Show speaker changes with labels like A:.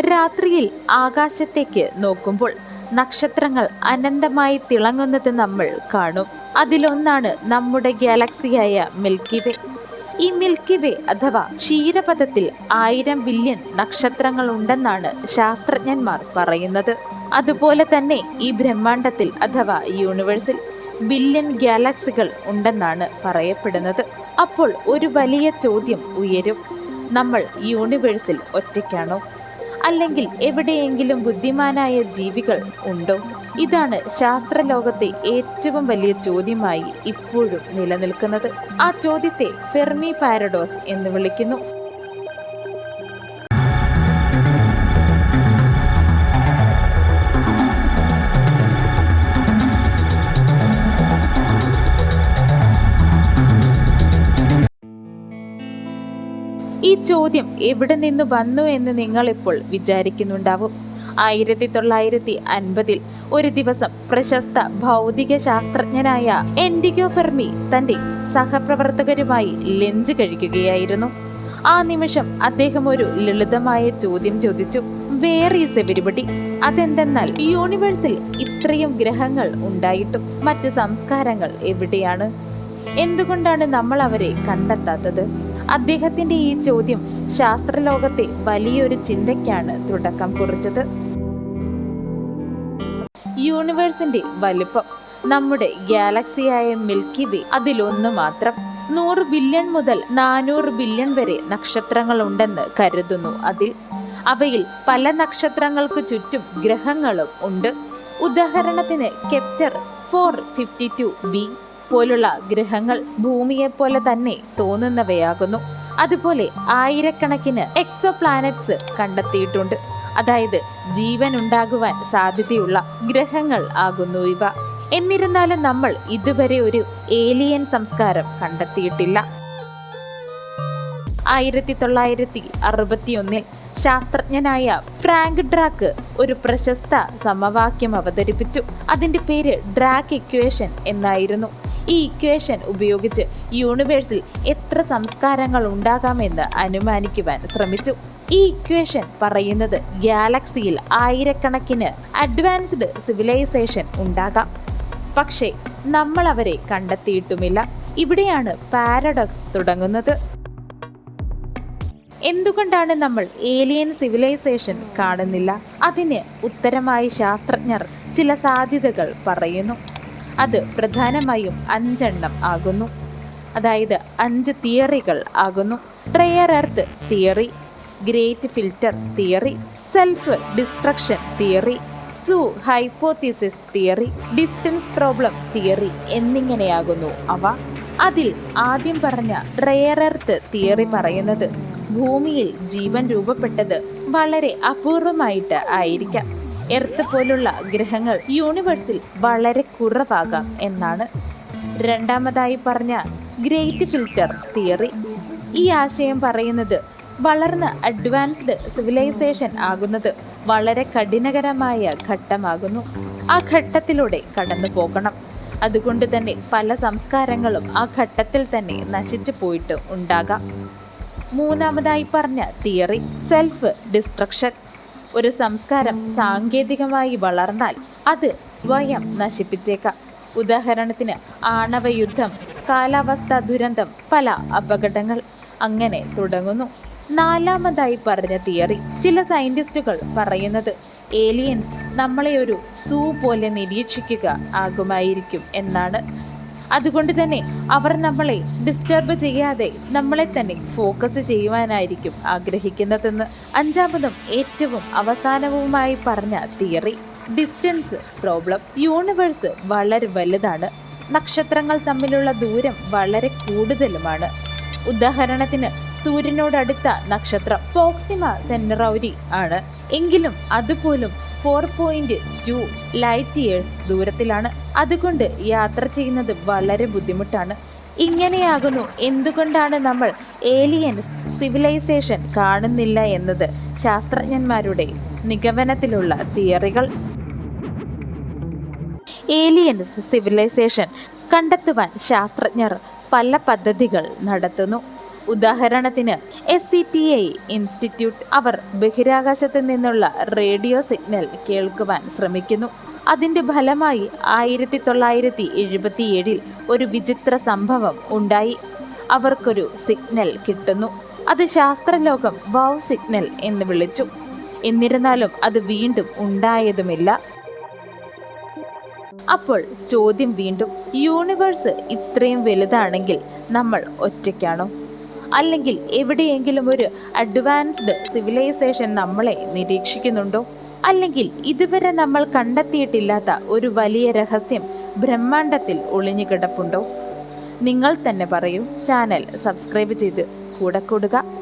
A: രാത്രിയിൽ ആകാശത്തേക്ക് നോക്കുമ്പോൾ നക്ഷത്രങ്ങൾ അനന്തമായി തിളങ്ങുന്നത് നമ്മൾ കാണും. അതിലൊന്നാണ് നമ്മുടെ ഗാലക്സിയായ മിൽക്കി വേ. ഈ മിൽക്കി വേ അഥവാ ക്ഷീരപഥത്തിൽ 1000 ബില്യൺ നക്ഷത്രങ്ങൾ ഉണ്ടെന്നാണ് ശാസ്ത്രജ്ഞന്മാർ പറയുന്നത്. അതുപോലെ തന്നെ ഈ ബ്രഹ്മാണ്ടത്തിൽ അഥവാ യൂണിവേഴ്സിൽ ബില്യൺ ഗാലക്സികൾ ഉണ്ടെന്നാണ് പറയപ്പെടുന്നത്. അപ്പോൾ ഒരു വലിയ ചോദ്യം ഉയരും: നമ്മൾ യൂണിവേഴ്സിൽ ഒറ്റയ്ക്കാണോ? അല്ലെങ്കിൽ എവിടെയെങ്കിലും ബുദ്ധിമാനായ ജീവികൾ ഉണ്ടോ? ഇതാണ് ശാസ്ത്രലോകത്തെ ഏറ്റവും വലിയ ചോദ്യമായി ഇപ്പോഴും നിലനിൽക്കുന്നത്. ആ ചോദ്യത്തെ ഫെർമി പാരഡോക്സ് എന്ന് വിളിക്കുന്നു. ഈ ചോദ്യം എവിടെ നിന്ന് വന്നു എന്ന് നിങ്ങളിപ്പോൾ വിചാരിക്കുന്നുണ്ടാവും. 1950 ഒരു ദിവസം പ്രശസ്ത ഭൗതിക ശാസ്ത്രജ്ഞനായ എൻറിക്കോ ഫെർമി തന്റെ സഹപ്രവർത്തകരുമായി ലഞ്ച് കഴിക്കുകയായിരുന്നു. ആ നിമിഷം അദ്ദേഹം ഒരു ലളിതമായ ചോദ്യം ചോദിച്ചു: വേർ ഈസ് എവരിബഡി? അതെന്തെന്നാൽ യൂണിവേഴ്സിൽ ഇത്രയും ഗ്രഹങ്ങൾ ഉണ്ടായിട്ടും മറ്റ് സംസ്കാരങ്ങൾ എവിടെയാണ്? എന്തുകൊണ്ടാണ് നമ്മൾ അവരെ കണ്ടെത്താത്തത്? അദ്ദേഹത്തിന്റെ ഈ ചോദ്യം ശാസ്ത്രലോകത്തെ വലിയൊരു ചിന്തയ്ക്കാണ് തുടക്കം കുറിച്ചത്. യൂണിവേഴ്സിന്റെ വലിപ്പം, നമ്മുടെ ഗാലക്സിയായ മിൽക്കി വേ അതിലൊന്നു മാത്രം. 100 ബില്യൺ മുതൽ 400 ബില്യൺ വരെ നക്ഷത്രങ്ങൾ ഉണ്ടെന്ന് കരുതുന്നു. അവയിൽ പല നക്ഷത്രങ്ങൾക്ക് ചുറ്റും ഗ്രഹങ്ങളും ഉണ്ട്. ഉദാഹരണത്തിന് കെപ്റ്റർ 452b പോലുള്ള ഗ്രഹങ്ങൾ ഭൂമിയെപ്പോലെ തന്നെ തോന്നുന്നവയാകുന്നു. അതുപോലെ ആയിരക്കണക്കിന് എക്സോ പ്ലാനറ്റ്സ് കണ്ടെത്തിയിട്ടുണ്ട്. അതായത് ജീവൻ ഉണ്ടാകുവാൻ സാധ്യതയുള്ള ഗ്രഹങ്ങൾ ആകുന്നു ഇവ. എന്നിരുന്നാലും നമ്മൾ ഇതുവരെ ഒരു ഏലിയൻ സംസ്കാരം കണ്ടെത്തിയിട്ടില്ല. 1961 ശാസ്ത്രജ്ഞനായ ഫ്രാങ്ക് ഡ്രാക്ക് ഒരു പ്രശസ്ത സമവാക്യം അവതരിപ്പിച്ചു. അതിന്റെ പേര് ഡ്രാക്ക് ഇക്വേഷൻ എന്നായിരുന്നു. ഈ ഇക്വേഷൻ ഉപയോഗിച്ച് യൂണിവേഴ്സിൽ എത്ര സംസ്കാരങ്ങൾ ഉണ്ടാകാമെന്ന് അനുമാനിക്കുവാൻ ശ്രമിച്ചു. ഈ ഇക്വേഷൻ പറയുന്നത് ഗാലക്സിയിൽ ആയിരക്കണക്കിന് അഡ്വാൻസ്ഡ് സിവിലൈസേഷൻ ഉണ്ടാകാം. പക്ഷേ നമ്മൾ അവരെ കണ്ടെത്തിയിട്ടുമില്ല. ഇവിടെയാണ് പാരഡോക്സ് തുടങ്ങുന്നത്. എന്തുകൊണ്ടാണ് നമ്മൾ ഏലിയൻ സിവിലൈസേഷൻ കാണുന്നില്ല? അതിന് ഉത്തരമായി ശാസ്ത്രജ്ഞർ ചില സാധ്യതകൾ പറയുന്നു. അത് പ്രധാനമായും 5 ആകുന്നു. അതായത് 5 തിയറികൾ ആകുന്നു. Rare earth theory, great filter theory, self destruction theory, zoo hypothesis theory, distance problem theory എന്നിങ്ങനെയാകുന്നു അവ. അതിൽ ആദ്യം പറഞ്ഞ റെയർ എർത്ത് തിയറി പറയുന്നത് ഭൂമിയിൽ ജീവൻ രൂപപ്പെട്ടത് വളരെ അപൂർവമായിട്ട് ആയിരിക്കാം. എർത്ത് പോലുള്ള ഗ്രഹങ്ങൾ യൂണിവേഴ്സിൽ വളരെ കുറവാകാം എന്നാണ്. രണ്ടാമതായി പറഞ്ഞ ഗ്രേറ്റ് ഫിൽറ്റർ തിയറി, ഈ ആശയം പറയുന്നത് വളർന്ന അഡ്വാൻസ്ഡ് സിവിലൈസേഷൻ ആകുന്നത് വളരെ കഠിനകരമായ ഘട്ടമാകുന്നു. ആ ഘട്ടത്തിലൂടെ കടന്നു പോകണം. അതുകൊണ്ട് തന്നെ പല സംസ്കാരങ്ങളും ആ ഘട്ടത്തിൽ തന്നെ നശിച്ചു പോയിട്ട് ഉണ്ടാകാം. മൂന്നാമതായി പറഞ്ഞ തിയറി സെൽഫ് ഡിസ്ട്രക്ഷൻ. ഒരു സംസ്കാരം സാങ്കേതികമായി വളർന്നാൽ അത് സ്വയം നശിപ്പിച്ചേക്കാം. ഉദാഹരണത്തിന് ആണവയുദ്ധം, കാലാവസ്ഥാ ദുരന്തം, പല അപകടങ്ങൾ, അങ്ങനെ തുടങ്ങുന്നു. നാലാമതായി പറഞ്ഞ തിയറി, ചില സയന്റിസ്റ്റുകൾ പറയുന്നത് ഏലിയൻസ് നമ്മളെ ഒരു സൂ പോലെ നിരീക്ഷിക്കുക ആകുമായിരിക്കും എന്നാണ്. അതുകൊണ്ട് തന്നെ അവർ നമ്മളെ ഡിസ്റ്റർബ് ചെയ്യാതെ നമ്മളെ തന്നെ ഫോക്കസ് ചെയ്യുവാനായിരിക്കും ആഗ്രഹിക്കുന്നതെന്ന്. അഞ്ചാമതും ഏറ്റവും അവസാനവുമായി പറഞ്ഞ തിയറി ഡിസ്റ്റൻസ് പ്രോബ്ലം. യൂണിവേഴ്സ് വളരെ വലുതാണ്. നക്ഷത്രങ്ങൾ തമ്മിലുള്ള ദൂരം വളരെ കൂടുതലുമാണ്. ഉദാഹരണത്തിന് സൂര്യനോടടുത്ത നക്ഷത്രം പ്രോക്സിമ സെന്ററൗരി ആണ്. എങ്കിലും അതുപോലും 4.2 ലൈറ്റ് ഇയേഴ്സ് ദൂരത്തിലാണ്. അതുകൊണ്ട് യാത്ര ചെയ്യുന്നത് വളരെ ബുദ്ധിമുട്ടാണ്. ഇങ്ങനെയാകുന്നു എന്തുകൊണ്ടാണ് നമ്മൾ ഏലിയൻസ് സിവിലൈസേഷൻ കാണുന്നില്ല എന്നത് ശാസ്ത്രജ്ഞന്മാരുടെ നിഗമനത്തിലുള്ള തിയറികൾ. ഏലിയൻസ് സിവിലൈസേഷൻ കണ്ടെത്തുവാൻ ശാസ്ത്രജ്ഞർ പല പദ്ധതികൾ നടത്തുന്നു. ഉദാഹരണത്തിന് SETI ഇൻസ്റ്റിറ്റ്യൂട്ട് അവർ ബഹിരാകാശത്ത് നിന്നുള്ള റേഡിയോ സിഗ്നൽ കേൾക്കുവാൻ ശ്രമിക്കുന്നു. അതിന്റെ ഫലമായി 1977 ഒരു വിചിത്ര സംഭവം ഉണ്ടായി. അവർക്കൊരു സിഗ്നൽ കിട്ടുന്നു. അത് ശാസ്ത്രലോകം വൗ സിഗ്നൽ എന്ന് വിളിച്ചു. എന്നിരുന്നാലും അത് വീണ്ടും ഉണ്ടായതുമില്ല. അപ്പോൾ ചോദ്യം വീണ്ടും, യൂണിവേഴ്സ് ഇത്രയും വലുതാണെങ്കിൽ നമ്മൾ ഒറ്റയ്ക്കാണോ? അല്ലെങ്കിൽ എവിടെയെങ്കിലും ഒരു അഡ്വാൻസ്ഡ് സിവിലൈസേഷൻ നമ്മളെ നിരീക്ഷിക്കുന്നുണ്ടോ? അല്ലെങ്കിൽ ഇതുവരെ നമ്മൾ കണ്ടെത്തിയിട്ടില്ലാത്ത ഒരു വലിയ രഹസ്യം ബ്രഹ്മാണ്ടത്തിൽ ഒളിഞ്ഞു കിടപ്പുണ്ടോ? നിങ്ങൾ തന്നെ പറയൂ. ചാനൽ സബ്സ്ക്രൈബ് ചെയ്ത് കൂടെ കൂടുക.